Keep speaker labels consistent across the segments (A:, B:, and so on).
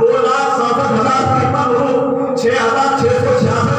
A: 2,67,53 6,666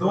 A: 2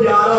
A: 11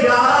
A: 11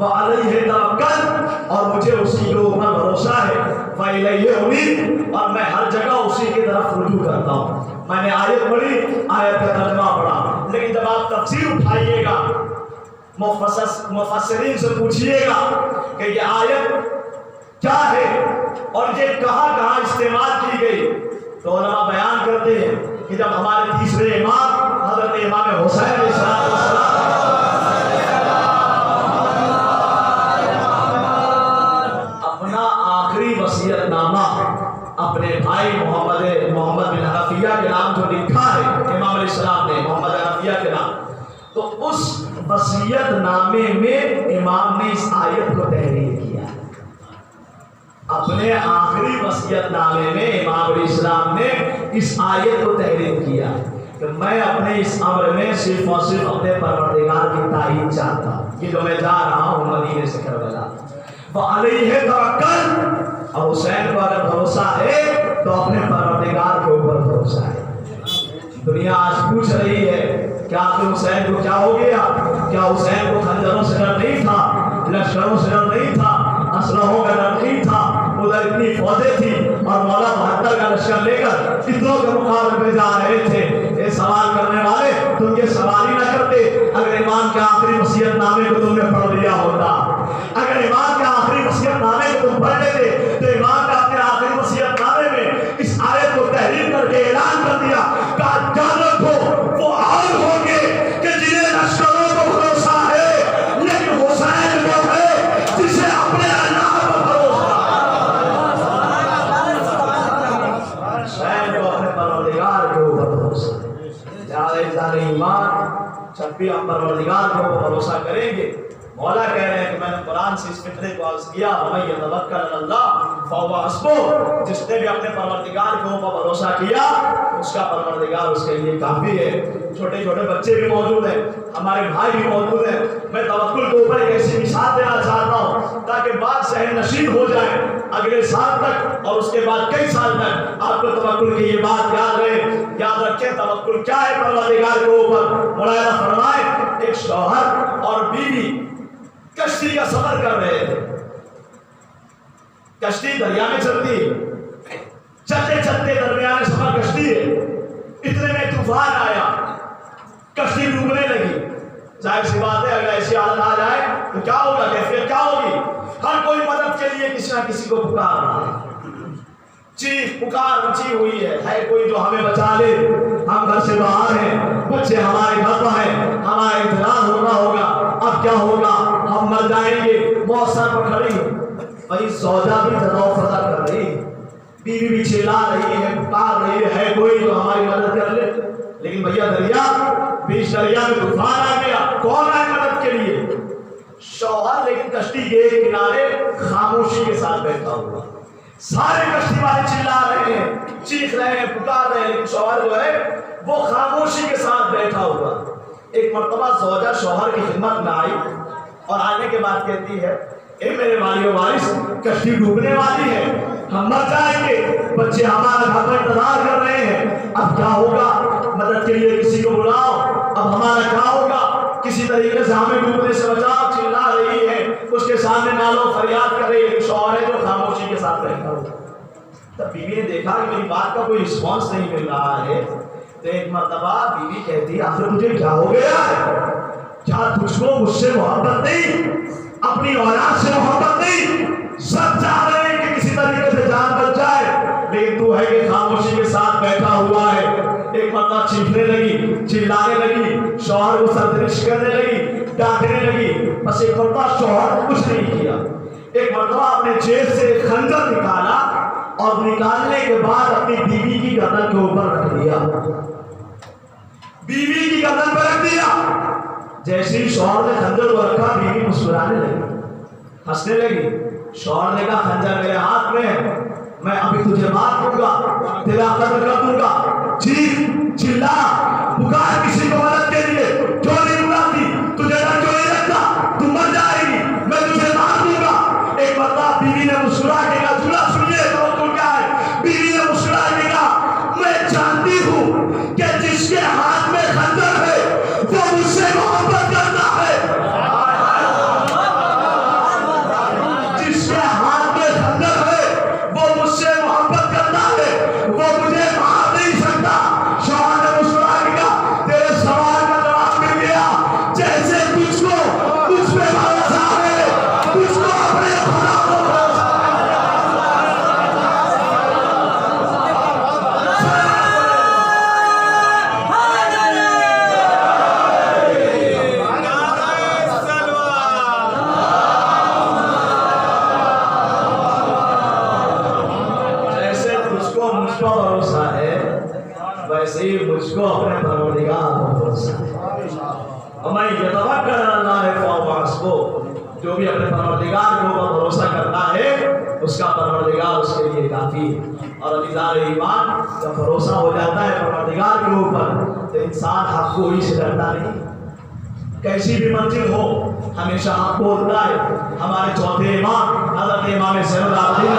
A: وعلیہ توکل اور مجھے اسی کے اوپر بھروسہ ہے، وإلیہ انیب اور میں ہر جگہ اسی کی طرف رجوع کرتا ہوں۔ میں نے آیت پڑھی، آیت کا ترجمہ پڑھا، لیکن جب آپ تفسیر اٹھائیے گا مفسرین سے پوچھئے گا کہ یہ آیت کیا ہے اور یہ کہاں کہاں استعمال کی گئی، تو علماء بیان کرتے ہیں کہ جب ہمارے تیسرے امام حضرت امام حسین علیہ السلام اپنا آخری وصیت نامہ اپنے بھائی محمد بن حنفیہ کے نام جو لکھا ہے امام علیہ السلام نے محمد حنفیہ کے نام، تو اس وصیت نامے میں امام نے اس آیت کو تحریر کیا۔ اپنے آخری وصیت نامے میں امام علیہ السلام نے اس آیت کو تحریر کیا کہ میں اپنے اس امر میں صرف اور صرف اپنے پروردگار کی تائید چاہتا ہوں، یہ جو میں جا رہا ہوں مدینے سے کربلا، وعلیہ توکل اور حسین کو اگر بھروسہ ہے تو اپنے پروردگار کے اوپر بھروسہ ہے۔ دنیا آج پوچھ رہی ہے کہ آخر حسین کو کیا ہو گیا؟ کیا حسین کو خنجروں سے ڈر نہیں تھا، لشکروں سے ڈر نہیں تھا، اسلحوں کا ڈر نہیں تھا؟ ادھر اتنی فوجیں تھی اور مولا 72 کا لشکر لے کر کتنوں کے مقابلے میں جا رہے تھے۔ یہ سوال کرنے والے تم یہ سوال ہی نہ کرتے اگر امام کے آخری وصیت نامے کو تم نے پڑھ لیا ہوتا۔ اگر امام کے آخری وصیت نامے کو تم پڑھ لیتے تو امام نے اپنے آخری وصیت نامے میں اس آیت کو تحریر کر کے اعلان کر دیا کہ یاد رکھو وہ اور ہوں گے کہ جنہیں لشکروں کو بھروسہ ہے، لیکن حسین وہ ہے جسے اپنے اللہ پر بھروسہ ہے، حسین کو اپنے پروردگار کے اوپر بھروسہ ہے۔ لہٰذا ایمان جب بھی ہم پروردگار کے اوپر بھروسہ کریں گے، مولا کہہ رہے ہیں کہ میں نے قرآن سے اس فطرے کو عرض کیا، وَمَن يَتَوَکَّلْ عَلَى اللَّهِ فَهُوَ حَسْبُهُ، جس نے بھی اپنے پروردگار کے اوپر بھروسہ کیا اس کا پروردگار اس کے لیے کافی ہے۔ چھوٹے چھوٹے بچے بھی موجود ہیں، ہمارے بھائی بھی موجود ہیں، میں توکل کے اوپر ایک ایسی مثال دینا چاہتا ہوں تاکہ بات ذہن نشین ہو جائے اگلے سال تک اور اس کے بعد کئی سال تک آپ کو توکل کی یہ بات یاد رہے۔ یاد رکھیں توکل کیا ہے پروردگار کے اوپر۔ مولانا فرمائے ایک شوہر اور بیوی کشتی کا سفر کر رہے تھے، کشتی دریا میں چلتی ہے، چلتے چلتے درمیان سفر کشتی ہے، اتنے میں طوفان آیا، کشتی ڈوبنے لگی۔ ظاہر سی بات ہے اگر ایسی حالت آ جائے تو کیا ہوگا، کیفیت کیا ہوگی؟ ہر کوئی مدد کے لیے کسی نہ کسی کو پکار رہا ہے، چیخ پکار مچی ہوئی ہے کوئی جو ہمیں بچا لے، ہم گھر سے باہر ہیں، بچے ہمارے گھر پر ہیں، ہمارا انتظار ہونا ہوگا، اب کیا ہوگا، ہم مر جائیں گے، موت سر پر کھڑی ہے۔ وہی زوجہ بھی تداؤ فضا کر رہی ہے، بیوی بھی چلا رہی ہے، پکار رہی ہے کوئی جو ہماری مدد کر لے، لیکن بھیا دریا بیچ دریا میں طوفان آ گیا، کون آئے مدد کے لیے؟ شوہر لیکن کشتی کے کنارے خاموشی کے ساتھ بیٹھا ہوا، سارے کشتی والے چلا رہے ہیں، چیخ رہے ہیں، پکار رہے ہیں، لیکن شوہر جو ہے وہ خاموشی کے ساتھ بیٹھا ہوا۔ ایک مرتبہ زوجہ شوہر کی خدمت میں آئی اور آنے کے بعد کہتی ہے اے میرے والی و وارث، کشتی ڈوبنے والی ہے، ہم مر جائیں گے، بچے ہمارا گھر پر انتظار کر رہے ہیں، اب کیا ہوگا؟ مدد کے لیے کسی کو بلاؤ، اب ہمارا کیا ہوگا؟ کسی طریقے سے ہمیں ڈوبنے سے بچاؤ۔ چلا رہی ہے، اس کے سامنے نالوں فریاد کر رہی ہے، شوہر ہے جو خاموشی کے ساتھ بیٹھا ہوا۔ تب بیوی نے دیکھا کہ میری بات کا کوئی رسپانس نہیں مل رہا ہے، تو ایک مرتبہ بیوی کہتی آخر تجھے کیا ہو گیا ہے؟ کیا تجھ کو مجھ سے محبت نہیں، اپنی اولاد سے محبت نہیں؟ سب چاہ رہے ہیں کہ کسی طریقے سے جان بچ جائے، لیکن تو ہے کہ خاموشی کے ساتھ بیٹھا ہوا ہے۔ ایک مرتبہ چیخنے لگی، چلانے لگی، شوہر کو سرزنش کرنے لگی، ڈانٹنے لگی، بس ایک مرتبہ شوہر کچھ نہیں کیا۔ ایک مرتبہ اپنے جیب سے ایک خنجر نکالا اور نکالنے کے بعد اپنی بیوی کی گردن کے اوپر رکھ دیا، بیوی کی گردن پر رکھ دیا۔ جیسے ہی شوہر نے خنجر کو رکھا بیوی مسکرانے لگی، ہنسنے لگی۔ شوہر نے کہا خنجر میرے ہاتھ میں ہے، میں ابھی تجھے مار دوں گا، تیرا قتل کر دوں گا، چیخ چلا پکار کسی کو مدد کے لیے، کیوں نہیں بلاتی؟ تجھے ڈر کیوں نہیں لگتا؟ تم مر جائے گی، میں تجھے مار دوں گا۔ ایک مرتبہ بیوی نے مسکرا کے کہا، جھولا سنیے توکل کیا ہے؟ بیوی نے مسکرا کے کہا میں جانتی ہوں کہ جس کے ہاتھ میں خنجر ہے وہ مجھ سے محبت کرتا ہے۔ وَمَن يَتَوَكَّلْ عَلَى اللَّهِ فَهُوَ حَسْبُهُ، جو بھی اپنے پروردگار کے اوپر بھروسہ کرتا ہے اس کا پروردگار اس کے لیے کافی ہے۔ اور عزیزان ایمان، جب بھروسہ ہو جاتا ہے پروردگار کے اوپر تو انسان حق گوئی سے ڈرتا نہیں، کیسی بھی منزل ہو ہمیشہ حق بولتا ہے۔ ہمارے چوتھے امام حضرت امام زین العابدین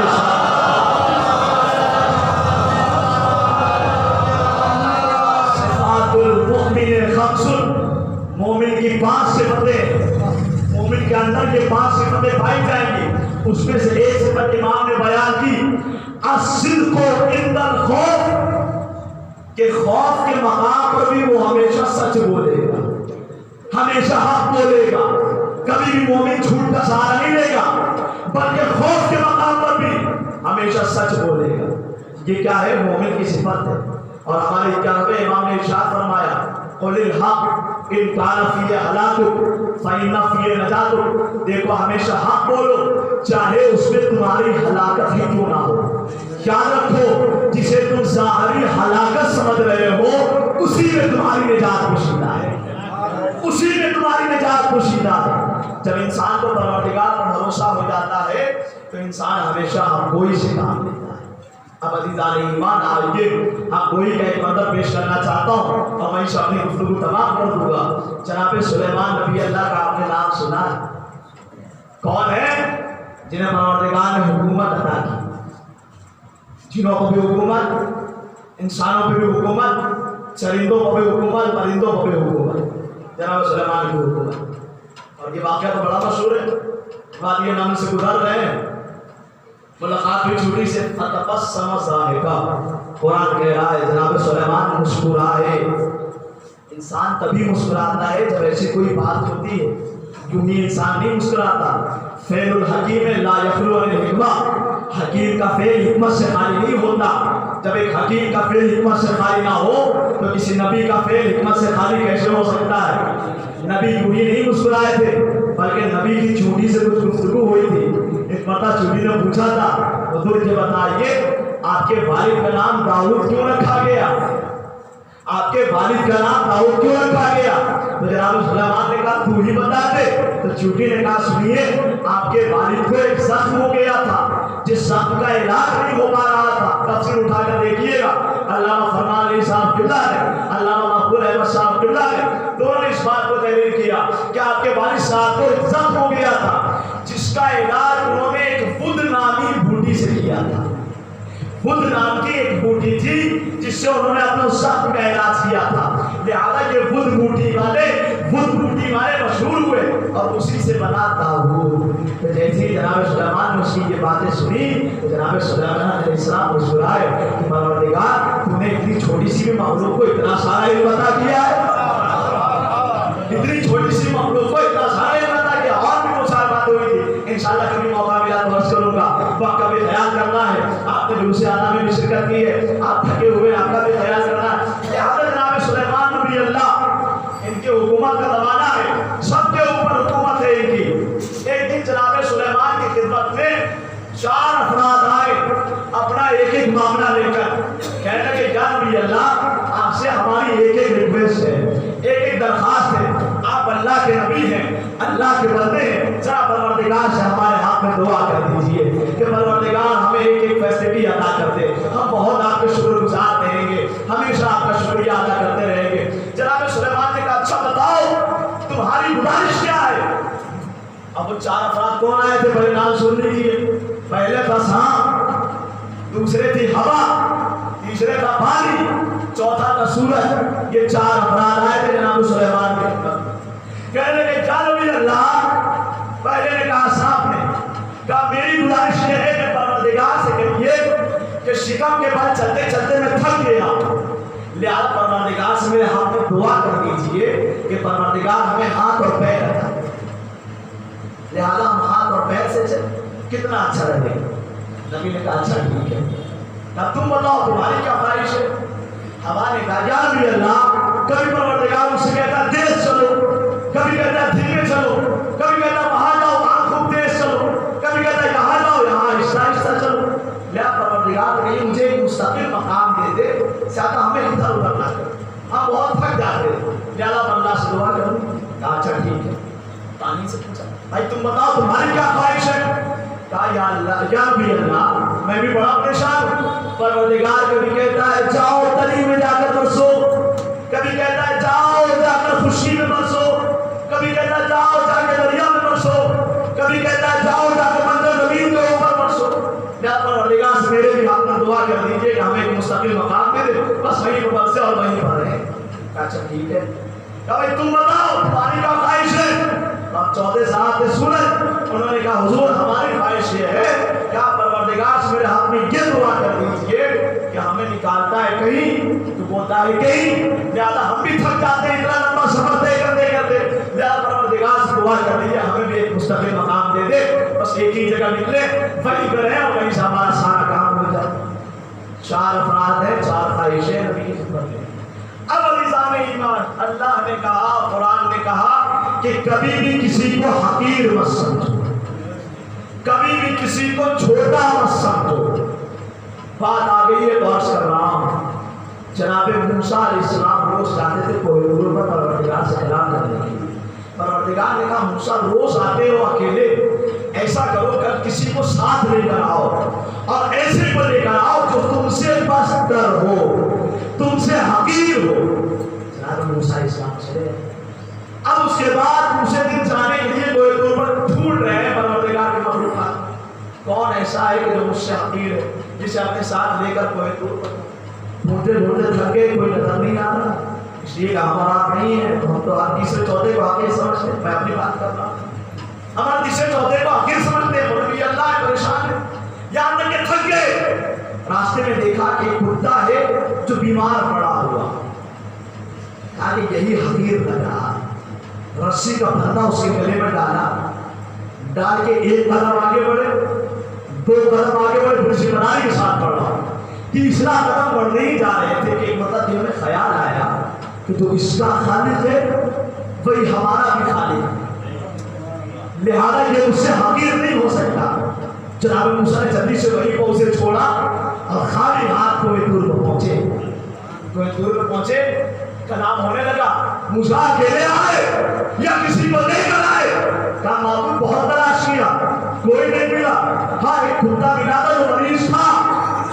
A: صفات المؤمن خمس، مومن کی 5 صفتیں، مومن کے اندر یہ 5 صفتیں پائی جائیں گی۔ اس میں سے ایک صفت امام نے بیان کی، الصدق عند الخوف، کہ خوف کے مقام پر بھی وہ ہمیشہ سچ بولے گا، ہمیشہ حق بولے گا، کبھی بھی مومن جھوٹ کا سہارا نہیں لے گا، بلکہ خوف کے مقام پر بھی ہمیشہ سچ بولے گا۔ یہ کیا ہے؟ مومن کی صفت ہے۔ اور ہمارے 11ویں امام نے ارشاد فرمایا، قل الحق ان کان فی ہلاکک فإن فی نجاتک، دیکھو ہمیشہ حق بولو چاہے اس میں تمہاری ہلاکت ہی کیوں نہ ہو۔ یاد رکھو جسے تم ظاہری ہلاکت سمجھ رہے ہو اسی میں تمہاری نجات پوشیدہ ہے، اسی میں تمہاری نجات پوشیدہ ہے۔ جب انسان کو پروردگار پر بھروسہ ہو جاتا ہے تو انسان ہمیشہ حق گوئی سے کام لیتا ہے۔ اب عزیزان ایمان آئیے حق گوئی کا ایک مطلب پیش کرنا چاہتا ہوں اور میں اپنی گفتگو تمام کر دوں گا۔ جناب سلیمان نبی اللہ کا آپ نے نام سنا ہے؟ کون ہے؟ جنہیں پروردگار نے حکومت عطا کی، جنوں کو بھی حکومت، انسانوں پہ بھی حکومت، چرندوں کو بھی حکومت، پرندوں کو بھی حکومت، جناب سلیمان کی حکومت۔ اور یہ واقعہ تو بڑا مشہور ہے، وادی نمل سے گزر رہے ہیں، ملاقات ہوئی چھوٹی سے، فتبسم ضاحکا، قرآن کہہ رہا ہے جناب سلیمان مسکرائے۔ انسان تبھی مسکراتا ہے جب ایسی کوئی بات ہوتی ہے، یوں ہی انسان نہیں مسکراتا۔ فعل الحکیم لا یخلو عن الحکمہ، حکیم کا فعل حکمت سے خالی نہیں ہوتا۔ جب ایک حکیم کا فعل حکمت سے خالی نہ ہو تو کسی نبی کا فعل حکمت سے خالی کیسے ہو سکتا ہے؟ نبی یوں ہی نہیں مسکرائے تھے بلکہ نبی کی چونٹی سے کچھ گفتگو ہوئی تھی۔ ایک مرتبہ چونٹی نے پوچھا تھا، حضور یہ بتائیے آپ کے والد کا نام داؤد کیوں رکھا گیا؟ آپ کے والد کا نام داؤد کیوں رکھا گیا؟ تو جناب سلیمان نے کہا تو ہی بتا دے۔ تو چونٹی نے کہا سنیے، آپ کے والد کو ایک زخم ہو گیا تھا جس زخم کا علاج نہیں ہو پا رہا تھا۔ تفسیر اٹھا کر دیکھیے گا، علامہ فرمان علی صاحب قبلہ نے، علامہ مقبول احمد صاحب قبلہ نے، دونوں نے اس بات کو تحریر کیا کہ آپ کے والد صاحب کو ایک زخم ہو گیا تھا جس کا علاج انہوں نے ایک بدھ نامی بوٹی سے کیا تھا۔ بدھ نام کی ایک بوٹی تھی جس سے انہوں نے اپنا زخم کا علاج کیا تھا، لہذا یہ بدھ بوٹی والے مشہور ہوئے اور اسی سے بنا داؤد۔ تو جیسے ہی جناب سلیمان نے اس کی یہ باتیں سنی تو جناب سلیمان علیہ السلام مسکرائے کہ پروردگار تو نے اتنی چھوٹی سی بھی مخلوق کو اتنا سارا علم عطا کیا ہے، اتنی چھوٹی سی مخلوق کو اتنا سارا علم عطا کیا۔ اور بھی بہت ساری باتیں ہوئی تھی، انشاءاللہ کبھی موقع ملا تو عرض کروں گا، وقت کا بھی خیال کرنا ہے۔ آپ نے جلوس اعلیٰ میں بھی شرکت کی ہے، آپ تھکے ہوئے، آپ کا بھی خیال کرنا ہے۔ لہٰذا جناب سلیمان نبی اللہ، ان کے حکومت کا زمانہ ہے، سب کے اوپر حکومت ہے ان کی۔ ایک دن جناب سلیمان کی خدمت میں 4 افراد آئے اپنا ایک ایک معاملہ لے کر، کہنے لگے یا نبی اللہ آپ سے ہماری ایک ایک ریکویسٹ ہے، ایک ایک درخواست ہے، آپ اللہ کے نبی ہیں، اللہ کے بندے ہیں، ذرا پروردگار سے ہمارے ہاتھ میں دعا کر دیجئے کہ پروردگار ہمیں ایک ایک فیسلٹی عطا کر دے، ہم بہت آپ کے شکر گزار رہیں گے، ہمیشہ آپ کا شکریہ ادا کرتے رہیں گے۔ جناب سلیمان نے کہا اچھا بتاؤ تمہاری گزارش کیا ہے؟ اب وہ 4 افراد کون آئے تھے پہلے نام سن لیجیے۔ پہلے تھا سانپ، دوسرے تھی ہوا، تیسرے تھا پانی، چوتھا تھا سورج۔ یہ 4 افراد آئے تھے جناب سلیمان کے خدمت، کہنے لگے یا نبی اللہ، پہلے نے کہا سانپ نے کہا میری گزارش یہ ہے کہ پروردگار سے کہیے کہ شکم کے بعد چلتے چلتے میں تھک گیا، لہذا پروردگار سے میرے ہاتھ میں دعا کر دیجئے کہ پروردگار ہمیں ہاتھ اور پیر عطا کرے، لہذا ہم ہاتھ اور پیر سے چلیں، کتنا اچھا رہے گا۔ نبی نے کہا اچھا ٹھیک ہے، اب تم بتاؤ تمہاری کیا خواہش ہے؟ ہوا نے کہا یا نبی اللہ، کبھی پروردگار مجھ سے کہتا تیز چلو، کبھی کہتا دھیمے چلو، کبھی کہتا وہاں جاؤ وہاں خوب تیز چلو، کبھی کہتا یہاں جاؤ یہاں آہستہ آہستہ چلو۔ لہذا پروردگار کہیں مجھے ایک مستقل مقام دے دے، زیادہ ہمیں ادھر ادھر نہ کرے، ہم بہت تھک جاتے ہیں، لہذا اللہ سے دعا کرو کہا اچھا ٹھیک ہے. پانی سے پوچھا بھائی تم بتاؤ تمہاری کیا خواہش ہے؟ کہا یا اللہ یا بھی اللہ میں بھی بڑا پریشان ہوں. پروردگار کبھی کہتا ہے جاؤ تری میں جا کر برسو, کبھی کہتا ہے جاؤ جا کر خشکی میں برسو, کبھی کہتا ہے جاؤ جا کے دریا میں برسو, کبھی کہتا ہے جاؤ جا کے منظر زمین کے اوپر برسو. یا پروردگار سے میرے بھی ہاتھ میں دعا کر دیجیے کہ ہمیں ایک مستقل مقام دے دے, بس وہیں پر برسے اور وہیں پر رہیں. اچھا ٹھیک ہے. کہا بھائی تم بتاؤ تمہاری کیا خواہش ہے؟ اب چودھے صاحب نے سنے, انہوں نے کہا حضور ہماری خواہش یہ ہے کہ آپ پروردگار سے میرے ہاتھ میں یہ دعا کر دیجیے کہ ہمیں نکالتا ہے کہیں تو بولتا ہے کہیں, لہٰذا ہم بھی تھک جاتے ہیں اتنا لمبا سفر طے کرتے کرتے, لہٰذا پروردگار سے دعا کر دیجیے ہمیں بھی ایک مستقل مقام دے دے, بس ایک ہی جگہ نکلے وہی کریں اور وہیں سے ہمارا سارا کام ہو جائے. 4 افراد ہیں, 4 خواہشیں نبی کی خدمت میں. اب عزیزان ایمان اللہ نے کہا, قرآن نے کہا کہ کبھی بھی کسی کو حقیر مت سمجھو, کبھی بھی کسی کو چھوٹا مت سمجھو. بات آ گئی ہے غور کر رہا ہوں. جناب موسیٰ علیہ السلام روز جاتے تھے کوہ طور پر پروردگار سے کلام کرنے کے لیے. پروردگار نے کہا موسیٰ روز آتے ہو اکیلے, ایسا کرو کہ کسی کو ساتھ لے کر آؤ اور ایسے کو لے کر آؤ جو تم سے پستر ہو, تم سے حقیر ہو. جناب موسیٰ علیہ السلام چلے. اب اس کے بعد دوسرے دن جانے کے لیے کوہ طور پر ڈھونڈ رہے ہیں پروردگار کے مخلوقات, کون ایسا ہے کہ جو مجھ سے حقیر ہے, جسے اپنے ساتھ لے کر کوہ طور پر. ڈھونڈتے ڈھونڈتے تھک گئے, کوئی نظر نہیں آ رہا, اس لیے کہ ہمارا نہیں ہے, ہم تو ہر تیسرے چوتھے کو حقیر سمجھتے ہیں. میں اپنی بات کر رہا ہوں, ہمارا تیسرے چوتھے کو حقیر سمجھتے ہیں, بولے اللہ ہے پریشان ہے, یہاں تک کہ تھک گئے. راستے میں دیکھا کہ ایک کتا ہے جو بیمار پڑا ہوا, کہا کہ یہی حقیر لگا. رسی کا پھندا اس کے گلے میں ڈالا, ڈال کے 1 قدم آگے بڑھے, 2 قدم آگے بڑھے, پھر سمناری کے ساتھ بڑھا. تیسرا قدم بڑھنے ہی جا رہے تھے کہ ایک مرتبہ دل میں خیال آیا کہ جو اس کا خالق ہے وہی ہمارا بھی خالق ہے, لہذا یہ اس سے حقیر نہیں ہو سکتا. جناب موسیٰ نے جلدی سے وہی کو اسے چھوڑا اور خالی ہاتھ کوہ طور پر پہنچے. کوہ طور پر پہنچے, کلام ہونے لگا. موسیٰ اکیلے آئے یا کسی کو لے کر آئے؟ کہا معبود بہت تلاش کیا, کوئی نہیں ملا. ہاں ایک کتا ملا تھا جو مریض تھا,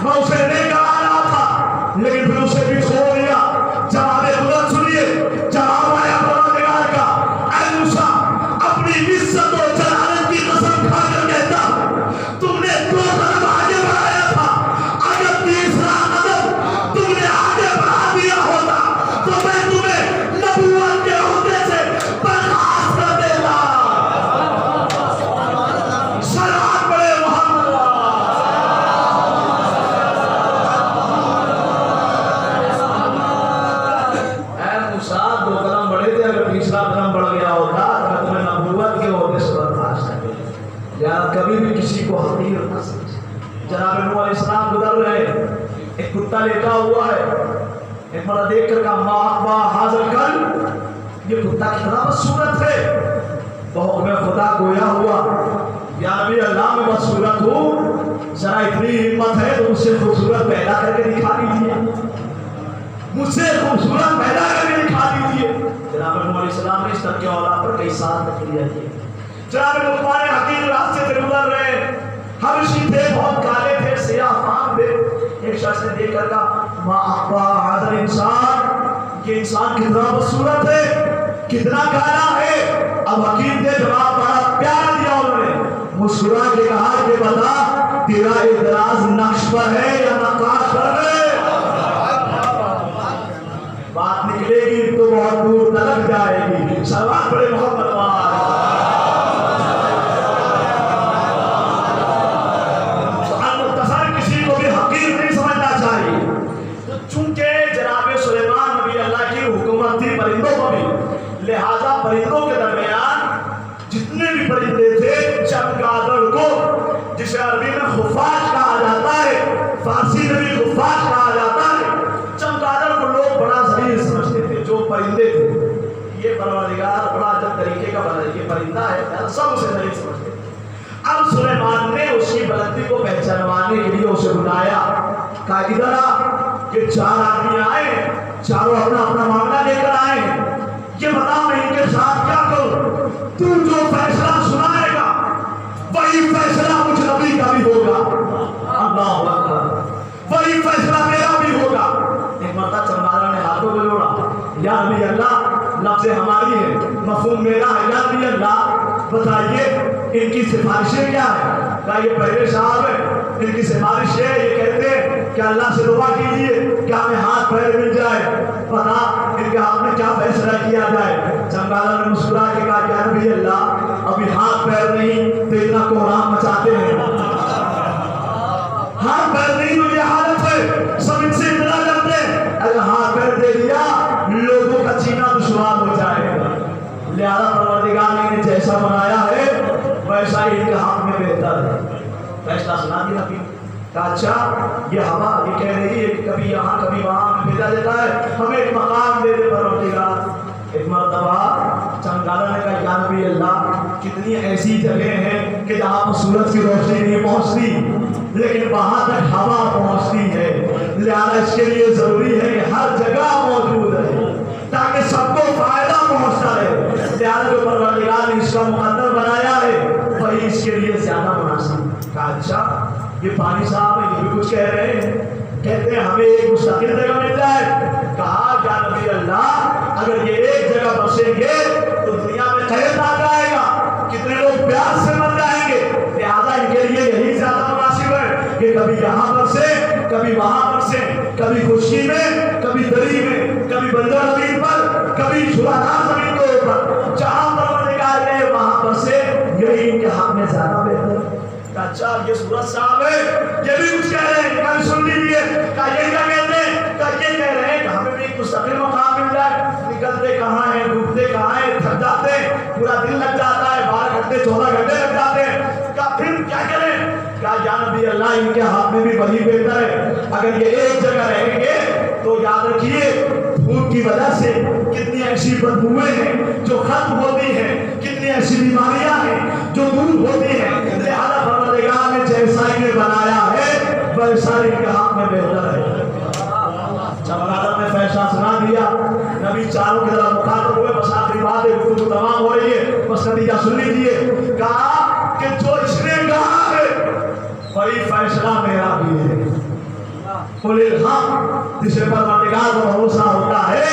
A: میں اسے لے کر آ رہا تھا, لیکن پھر اسے بھی چھوڑ دیا. جواب خدا سنیے, جواب آیا پروردگار کا, اے موسیٰ اپنی عزت و جلالت کی قسم کھا کر کہتا تم نے 2 قدم آگے بڑھایا تھا, اگر تیسرا قدم تم نے آگے بڑھا دیا ہوتا تو میں تمہیں نبوت کے عہدے سے برخاست کر دیتا. صلوات پڑھے محمد. اے موسیٰ 2 قدم بڑھے تھے, اگر تیسرا قدم بڑھ گیا ہوتا تو میں تمہیں نبوت کے عہدے سے برخاست کر دیتا. یا کبھی بھی کسی کو حقیر نہ سمجھے. جناب نوح علیہ السلام گزر رہے, ایک کتا لیٹا ہوا ہے. ایک مرا دیکھ کر کہا ما اقبا حاضر کل, یہ کتا کتنا بدصورت ہے. بہت میں خدا گویا ہوا, یا نبی اللہ میں بدصورت ہوں, ذرا اتنی ہمت ہے تو مجھ سے خوبصورت پیدا کر کے دکھا دیجیے, مجھ سے خوبصورت پیدا کر کے دکھا دیجیے. جناب نوح علیہ السلام نے اس طرح کے اولاد پر کئی سال تکلیہ کیے. جناب لقمان حکیم راستے سے گزر رہے, حبشی تھے, بہت کالے تھے, سیاہ فام تھے. ایک شخص نے دیکھ کر کہا ما اقبا حاضر انسان, یہ انسان کتنا بدصورت ہے, کتنا کالا ہے. اب حکیم نے جواب بڑا پیارا دیا, انہوں نے مسکرا کے کہا کہ بتا تیرا اعتراض نقش پر ہے یا نقاش پر ہے. بات نکلے گی تو بہت دور تلک جائے گی. سلام پڑے محمد. لہذا پرندوں کے درمیان جتنے بھی پرندے تھے, چمگادڑ کو جسے عربی میں خفاش کہا جاتا ہے, فارسی میں بھی خفاش کہا جاتا ہے, چمگادڑ کو لوگ بڑا ذلیل سمجھتے تھے. جو پرندے تھے, یہ پروردگار بڑا عجب طریقے کا بنا, یہ پرندہ ہے, سب اسے ذلیل سمجھتے تھے. اب سلیمان نے اس کی بلندی کو پہچانوانے کے لیے اسے بلایا, کہا ادھر آ. کہ 4 آدمی آئے, چاروں اپنا اپنا معاملہ لے کر آئے. یہ بتا میں ان کے ساتھ کیا کروں؟ تو جو فیصلہ سنائے گا وہی فیصلہ مجھ نبی کا بھی ہوگا. اللہ اکبر. وہی فیصلہ میرا بھی ہوگا. ایک مرتبہ چمبارہ نے ہاتھوں کو جوڑا, یا نبی اللہ, لفظ ہماری ہے, مفہوم میرا ہے, یا نبی اللہ بتائیے ان کی سفارشیں کیا ہے؟ کہا یہ پہلے صاحب ہے, ان کی سفارش ہے, یہ کہتے ہیں کہ اللہ سے دعا کیجیے کہ ہمیں ہاتھ پیر مل جائے, بتا ان کے ہاتھ میں کیا فیصلہ کیا جائے. چمبارہ نے مسکرا کے کہا کہ نبی اللہ ابھی ہاتھ پیر نہیں تو اتنا کوہرام مچاتے ہیں. ہاتھ پیر نہیں تو یہ حالت ہے, سب ان سے اتنا ڈرتے ہیں, اگر ہاتھ پیر دے دیا لوگوں کا جینا دشوار ہو جائے گا. لہذا پروردگار نے انہیں جیسا بنایا ہے ویسا ہی ان کے ہاتھ میں بہتر ہے. فیصلہ سنا دیا نبی. کہا اچھا یہ ہوا یہ کہہ رہی ہے کہ کبھی یہاں کبھی وہاں بھیجا دیتا ہے, ہمیں ایک مقام دے دے پروردگار. ایک مرتبہ چمگادہ نے کہا یا نبی اللہ کتنی ایسی جگہ ہیں کہ جہاں پر سورج کی روشنی نہیں پہنچتی لیکن وہاں تک ہوا پہنچتی ہے, لہذا اس کے لیے ضروری ہے کہ ہر جگہ موجود ہے تاکہ سب کو فائدہ پہنچتا رہے. لہذا جو پروردگار نے اس کا مقدر بنایا ہے وہی اس کے لیے زیادہ مناسب. کہا اچھا یہ پانی صاحب یہ بھی کچھ کہہ رہے ہیں, کہتے ہیں ہمیں ایک مستقل جگہ مل جائے. کہا یا نبی اللہ اگر یہ ایک جگہ بسیں گے تو دنیا میں قحط آ جائے گا, کتنے لوگ پیاس سے مر جائیں گے. لہٰذا ان کے لیے یہی زیادہ مناسب ہے کہ کبھی یہاں برسے کبھی وہاں برسے, کبھی خشکی میں کبھی دری میں, کبھی بنجر زمین پر کبھی شوہدار زمین کے اوپر, جہاں پروردگار نے وہاں برسے یہی ان کے حق میں زیادہ بہتر ہے. اچھا یہ سورج صاحب ہے یہ بھی کچھ کہہ رہے ہیں, کبھی سن لیجیے. کہا یہ کیا کہتے ہیں؟ کہا یہ کہہ رہے ہیں کہ ہمیں بھی ایک مستقل مقام مل جائے. نکلتے کہاں ہیں, ڈوبتے کہاں ہیں, تھک جاتے ہیں, پورا دن لگ جاتا ہے, 12 گھنٹے 14 گھنٹے لگ جاتے ہیں. کہا پھر کیا کریں؟ کہا یا نبی اللہ ان کے ہاتھ میں بھی وہی بہتر ہے. اگر یہ ایک جگہ رہیں گے تو یاد رکھیے دھوپ کی وجہ سے کتنی ایسی بدبوئیں ہیں جو ختم ہوتی ہیں, کتنی ایسی بیماریاں ہیں جو دور ہوتی ہیں. لہذا پروردگار نے جیسا انہیں بنایا ہے ویسا ان کے ہاتھ میں بہتر ہے. جب عدالت نے فیصلہ سنا دیا نبی چاروں کی طرف مخاطب ہوئے, بس آخری بات ہے گفتگو تمام ہو رہی ہے, بس نتیجہ سن لیجیے. کہا کہ جو اس نے کہا ہے وہی فیصلہ میرا بھی ہے. قل الحق جسے پروردگار کو بھروسہ ہوتا ہے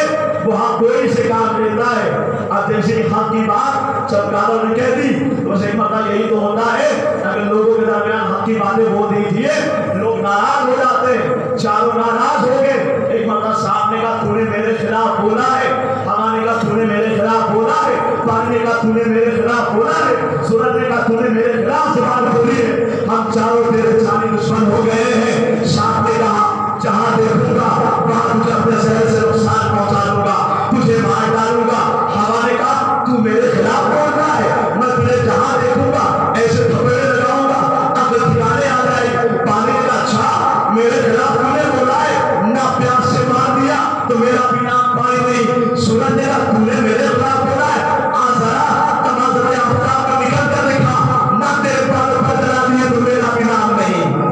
A: وہ حق کوئی سے کام لیتا ہے. اب جیسے حق کی بات سرکاروں نے کہہ دی تو بس ایک مطلب یہی تو ہوتا ہے اگر لوگوں کے درمیان حق کی باتیں بول دیجیے لوگ ناراض ہو جاتے ہیں. چاروں ناراض ہو گئے. ایک مطلب صاحب نے کہا تو نے میرے خلاف بولا ہے, ہوا نے کہا تو نے میرے خلاف بولا ہے, پانی نے کہا تو نے میرے خلاف بولا ہے, سورج نے کہا تو نے میرے خلاف زبان کھولی ہے, ہم چاروں تیرے جانی دشمن ہو گئے ہیں. صاحب نے کہا جہاں دیکھوں گا وہاں تجھے اپنے شہر سے نقصان پہنچا دوں گا, تجھے مار ڈالوں گا. ہوا نے کہا تو میرے خلاف بول رہا ہے, میں تجھے جہاں دیکھوں گا ایسے تھپڑے لگاؤں گا اگر ٹھکانے آ جائے. پانی نے کہا اچھا میرے خلاف تو نے بولا ہے, نہ پیاس سے مار دیا تو میرا بھی نام پانی نہیں. سورج نے کہا تو نے میرے خلاف بولا ہے, آ ذرا تمازر آفتاب کا نکل کر دیکھا, نہ تیرے پر پر جلا دیے تو میرا بھی نام نہیں.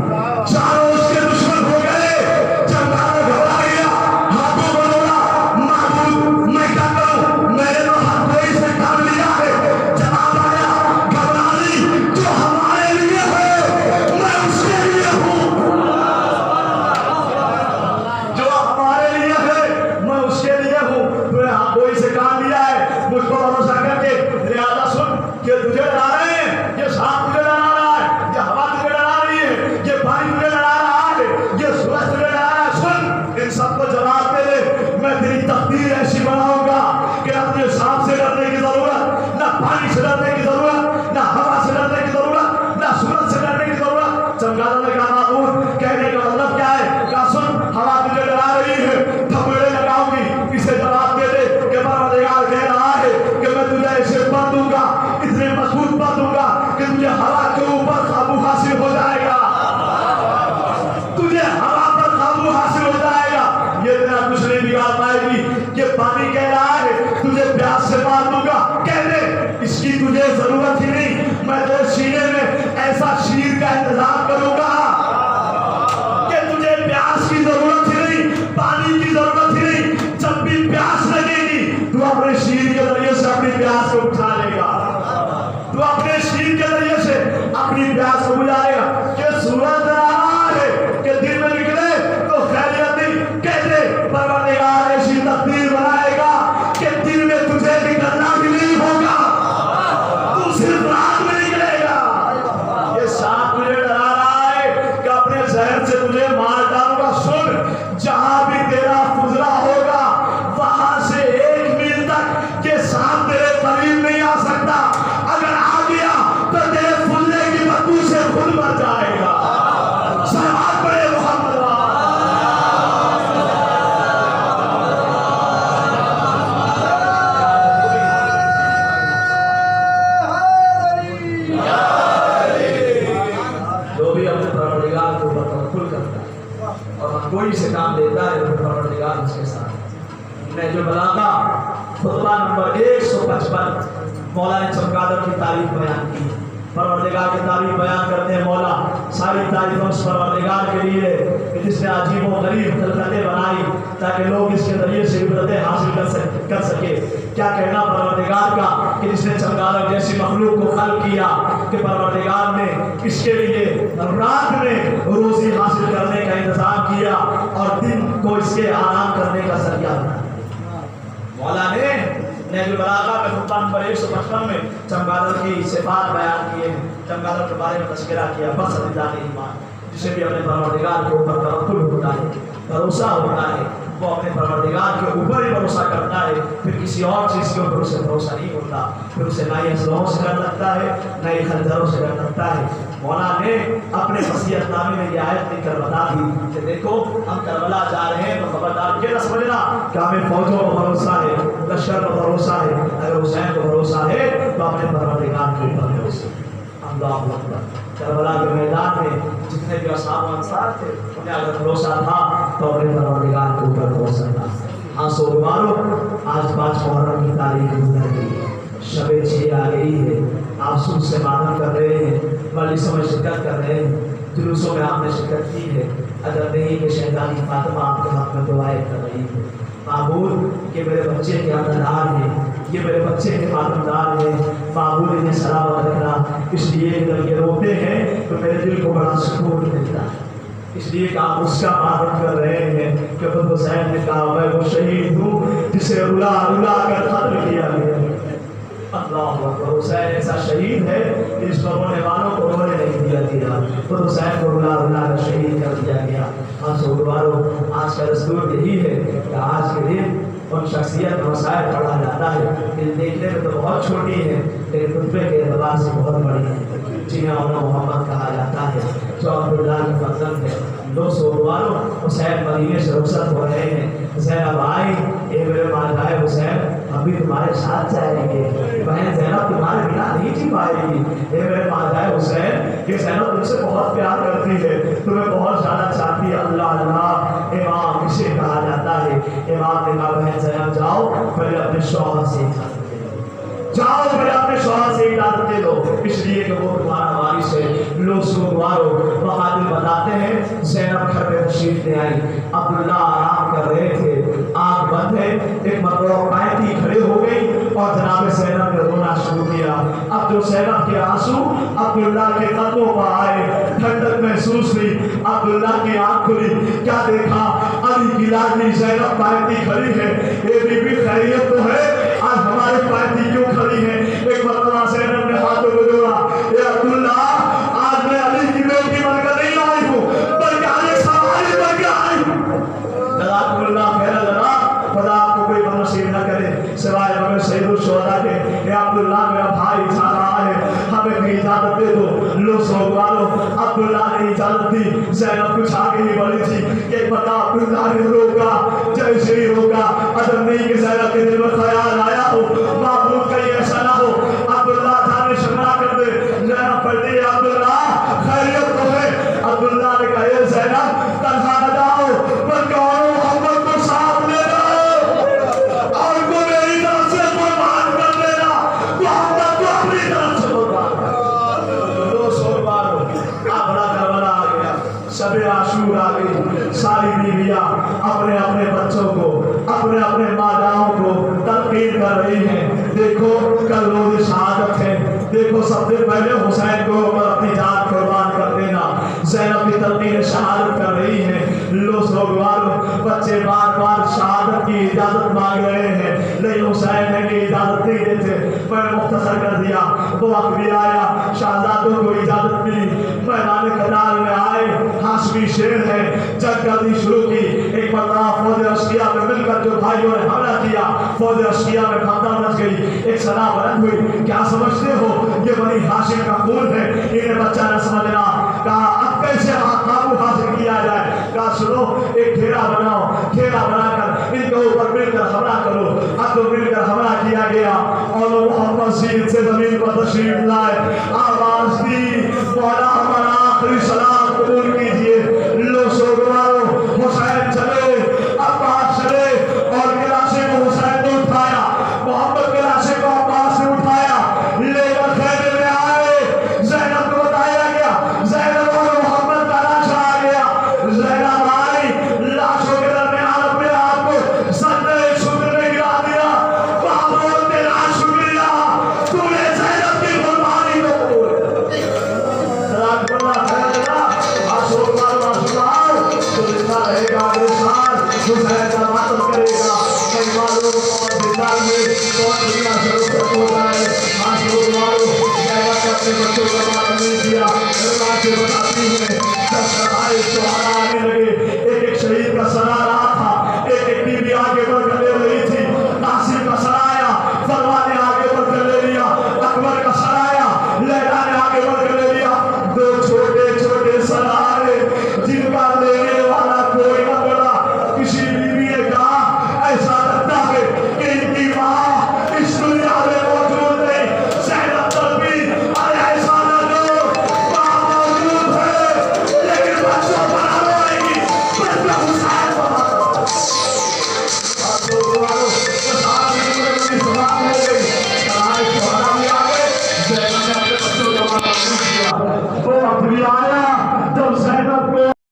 A: چاروں اس کے دشمن ہو گئے. چمکارا گھبرا گیا, ہاتھوں کو جوڑا, معبود میں کیا کروں, میں نے تو ہر کوئی سے کام لیا ہے. جواب آیا گھبرا نہیں, جو ہمارے لیے ہے میں اس کے لیے ہوں. جو ہمارے لیے ہے میں اس کے لیے ہوں. تو نے ہر کوئی سے کام لیا ہے مجھ کو بھروسہ کر کے. لہذا سن کہ تجھے ڈرا رہے ہیں, یہ سانپ تجھے ڈرا رہا ہے, یہ ہوا تجھے ڈرا رہی ہے, یہ پانی تجھے ڈرا رہا ہے, یہ سورج تجھے ڈرا رہا ہے. سن ان سب کو جواب دے دے, میں تیری تقدیر ایسی بناؤں گا کہ نہ تجھے سانپ سے ڈرنے کی ضرورت, نہ پانی سے ڈرنے کی ضرورت, نہ ہوا سے ڈرنے کی ضرورت, نہ سورج سے ڈرنے کی ضرورت. چمگادہ نے کہا معبود کہنے کا مطلب کیا ہے؟ کہا سن ہوا تجھے ڈرا رہی ہے, تھپڑے لگاؤں گی, اسے جواب دے دے کہ پروردگار کہہ رہا ہے کہ میں تجھے ایسے پڑھ دوں گا, اتنے مضبوط پڑھ دوں گا کہ تجھے ہوا کے اوپر قابو حاصل ہو جائے گا, تجھے ہوا پر قابو حاصل ہو جائے گا. یہ تیرا کچھ نہیں بگاڑ پائے گی. یہ پانی کہہ رہا ہے تجھے پیاس سے مار دوں گا, کہہ دے اس کی تجھے ضرورت ہی نہیں, میں تیرے سینے میں ایسا شیر کا انتظام کروں گا کہ تجھے پیاس کی ضرورت ہی نہیں, پانی کی ضرورت ہی نہیں. جب بھی پیاس لگے گی تو اپنے شیر پیاس کو اٹھا لے گا، تو اپنے شیر کے ذریعے سے اپنی پیاس کو بجھائے گا کہ سورج آ ہے کہ دن میں نکلے تو خیریت نہیں، کہتے پروردگار ایسی تقدیر بنائے گا کہ دن میں تجھے نکلنا بھی نہیں ہوگا، تو صرف رات میں نکلے گا۔ یہ ساتھ مجھے ڈرا رہا ہے کہ اپنے زہر سے تجھے مار ڈالوں گا۔ سن، جہاں بھی تیرا فضلہ ہوگا وہاں سے 1 میل تک کے ساتھ تیرے قریب نہیں آ سکتا، اگر آ گیا تو تیرے فضلے کی بدبو سے خود مر جائے گا۔ صلوات پڑھے محمد کوئی سے کام لیتا ہے تو پروردگار اس کے ساتھ۔ میں جو بلاغہ خطبہ نمبر 155 مولا نے چمگادڑ کی تعریف بیان کی، پروردگار کی تعریف بیان کرتے ہیں مولا ساری تعریفوں اس پروردگار کے لیے کہ جس نے عجیب و غریب خلقتیں بنائی تاکہ لوگ اس کے ذریعے سے عبرتیں حاصل کر سکے۔ کیا کہنا پروردگار کا کہ جس نے چمگادڑ جیسی مخلوق کو خلق کیا کہ پروردگار نے اس کے لیے رات میں روزی حاصل کرنے کا انتظام کیا اور دن کو اس کے آرام کرنے کا ذریعہ بنا۔ مولا نے نہج البلاغہ میں خطبہ نمبر 155 میں چمگادڑ کی صفات بیان کیے ہیں، چمگادڑ کے بارے میں تذکرہ کیا۔ بس ذات ایمان جسے بھی اپنے پروردگار کے اوپر توکل ہوتا ہے، بھروسہ ہوتا ہے، وہ اپنے پروردگار کے اوپر ہی بھروسہ کرتا ہے، پھر کسی اور چیز کے اوپر اسے بھروسہ نہیں ہوتا، پھر اسے نہ ہی اسلحوں سے ڈر لگتا ہے نہ ہی خنجروں سے ڈر لگتا ہے۔ مولا نے اپنے وصیت نامے میں یہ آیت لکھ کر بتا دی کہ دیکھو ہم کربلا جا رہے ہیں تو خبردار یہ نہ سمجھنا کہ ہمیں فوجوں پر بھروسہ ہے، لشکر پر بھروسہ ہے، اگر حسین کو بھروسہ ہے تو اپنے پروردگار کے اوپر بھروسہ ہے۔ اللہ اکبر۔ کربلا کے میدان میں جتنے بھی اصحاب و انصار تھے انہیں اگر بھروسہ تھا تو اپنے پروردگار کے اوپر بھروسہ تھا۔ ہاں سوگوارو، آج 5 محرم کی تاریخ گزر گئی ہے، شب 6 آ گئی ہے، آپ سود سے ماتم کر رہے ہیں، مجلسوں میں شرکت کر رہے ہیں، جلوسوں میں آپ نے شرکت کی ہے، اگر نہیں کہ شہزادی فاطمہ آپ کے حق میں دعائیں کر رہی ہے۔ معبود یہ میرے بچے کے عملدار ہیں، یہ میرے بچے کے خاتمدار ہیں، معبود انہیں سلامت رکھنا، اس لیے کہ جب یہ روتے ہیں تو میرے دل کو بڑا سکون ملتا ہے، اس لیے کہ آپ اس کا ماتم کر رہے ہیں کہ خود حسین نے کہا میں وہ شہید ہوں جسے رلا رلا کر قتل کیا گیا۔ اللہ اکبر۔ حسین ایسا شہید ہے کہ اس پر رونے والوں کو رونے نہیں دیا گیا، خود حسین کو رلا رلا کر شہید کر دیا گیا۔ ہاں سوگوارو، آج کا دستور یہی ہے کہ آج کے دن ان شخصیت مسائل پڑھا جاتا ہے، دل دیکھنے میں تو بہت چھوٹی ہے لیکن خطبے کے اعتبار سے بہت بڑی ہے، جنہیں مولا محمد کہا جاتا ہے جو عبداللہ کے فرزند ہے۔ لوگ سوگوارو، حسین مدینے سے رخصت ہو رہے ہیں، حسین اب آئے، اے میرے ماجائے حسین ہم بھی تمہارے ساتھ جائیں گے، بہن زینب تمہارے بنا نہیں جی پائے گی، اے میرے ماجائے حسین یہ زینب تم سے بہت پیار کرتی ہے، تمہیں بہت زیادہ چاہتی ہے۔ اللہ اللہ، امام کسے کہا جاتا ہے؟ امام نے کہا بہن زینب جاؤ پہلے اپنے شوہر سے اجازت دے دو، جاؤ پہلے اپنے شوہر سے اجازت دے دو، اس لیے کہ وہ تمہارا وارث ہے۔ لوگ سوگوارو بہادر بتاتے ہیں زینب گھر میں تشریف لے آئی، عبداللہ آرام کر رہے تھے، آنکھ بند ہے، ایک مرتبہ قائدی کھڑے ہو گئی اور جناب زینب نے رونا شروع کیا۔ اب جو زینب کے آنسو عبداللہ کے قدموں پر آئے، ٹھنڈک محسوس ہوئی، عبداللہ کی آنکھ کھلی، کیا دیکھا؟ علی کی لاڈلی زینب قائدی کھڑی ہے، یہ بی بی خیریت تو ہے؟ آج ہماری قائدی کیوں کھڑی ہے؟ ایک مرتبہ زینب نے ہاتھوں کو جوڑا، اے عبداللہ آج میں علی کی بیٹی بن کر نہیں آئی ہوں بلکہ علی سواری بن کے آئی ہوں۔ جزاکم اللہ خیر جناب، خدا آپ کو کوئی بد نصیب نہ کرے سوائے مگر سید الشہداء کے۔ اے عبداللہ میرا بھائی جا رہا ہے، ہمیں بھی اجازت دے دو۔ لو سوگوارو، عبداللہ نے اجازت دی، زینب کچھ آگے ہی بڑھی تھی کہ پتا عبداللہ نے روکا، جیسے ہی روکا ادب نہیں کہ زینب کے دل میں خیال آیا ہو معبود کہیں ایسا نہ ہو عبداللہ جانے شمرا کر دے۔ زینب پڑھتی ہے عبداللہ خیریت تو ہے؟ عبداللہ نے کہا اے زینب تنہا نہ جاؤ بلکہ اور محمد کو ساتھ لے جاؤ اور کو میری طرف سے قربان کر دینا، محمد کو اپنی طرف سے قربان کر۔ دو سوگوارو، اب بڑا کربلا آ گیا، شب عاشور آ گئی، ساری بیویاں اپنے اپنے بچوں کو اپنے اپنے ماں کو تلقین کر رہی ہیں دیکھو سب سے پہلے حسین کو اپنی جان قربان کر دینا. زینب کی تلقین شہادت کر رہی ہے. بچے بار بار شہادت کی اجازت مانگ رہے ہیں لیکن حسین نے کی اجازت نہیں دیتے. میں مختصر کر دیا. وہ وقت بھی آیا شہزادوں کو اجازت ملی, میدان قتال میں آئے. ہاشمی شیر ہے, جنگ گردی شروع کی. ایک مرتبہ فوج اشقیہ میں مل کر جو بھائیوں نے حملہ کیا, فوج اشقیہ میں بھگدڑ مچ گئی, ایک صدا بلند ہوئی. کیا سمجھتے ہو یہ بنی ہاشم کا خون ہے, انہیں بچہ نہ سمجھنا. کہا اب کیسے قابو حاصل کیا جائے. کہا سنو ایک گھیرا بناؤ, گھیرا بنا کر ان کے اوپر مل کر حملہ کرو. اب تو مل کر حملہ کیا گیا اور محمد زین سے زمین پر تشریف لائے. آواز دی مولا ہمارا آخری سلام قبول کیجیے. لو سوگوارو حسین چلے, عباس چلے اور گلاسے کو حسین نے اٹھایا, محمد گلاسے کو عباس نے اٹھایا, لے کر خیمے میں آئے. زینب کو بتایا گیا, زینب اور محمد کا لاش آ گیا. زینب آئی, لاشوں کے درمیان اپنے آپ کو سجدہ شکر میں گرا دیا. محمد تیرا شکریہ, تو نے زینب کی قربانی کو قبول کر. راج بلّہ خیرہ آسور مارو آسور تو زندہ رہے گا انسان, حسین کا ماتم کرے گا. کئی معلوم اور زندہ میں کون دنیا ضرورت ہو جائے. آسور مارو زینب نے اپنے بچوں کا ماتم نہیں کیا. اللہ سے بتاتی ہے جب سرائے شہداء آنے لگے, ایک ایک شہید کا سر آ رہا تھا, ایک ایک بیوی آگے بڑھ کر لے رہی تھی. قاسم کا سر آیا, فروا نے آگے بڑھ کر لے لیا. اکبر کا سر آیا, لیلا نے آگے بڑھ کر لے لیا. دو چھوٹے چھوٹے سر آئے جن کا لینے والا کوئی نہ بڑا. کسی بیوی نے کہا ایسا لگتا ہے کہ ان کی ماں اس دنیا میں موجود نہیں. زینب تلبی ارے ایسا نہ دو, ماں موجود ہے لیکن بچوں پر آئے گی, بچہ حسین پر آیا. وہ وقت بھی آیا جب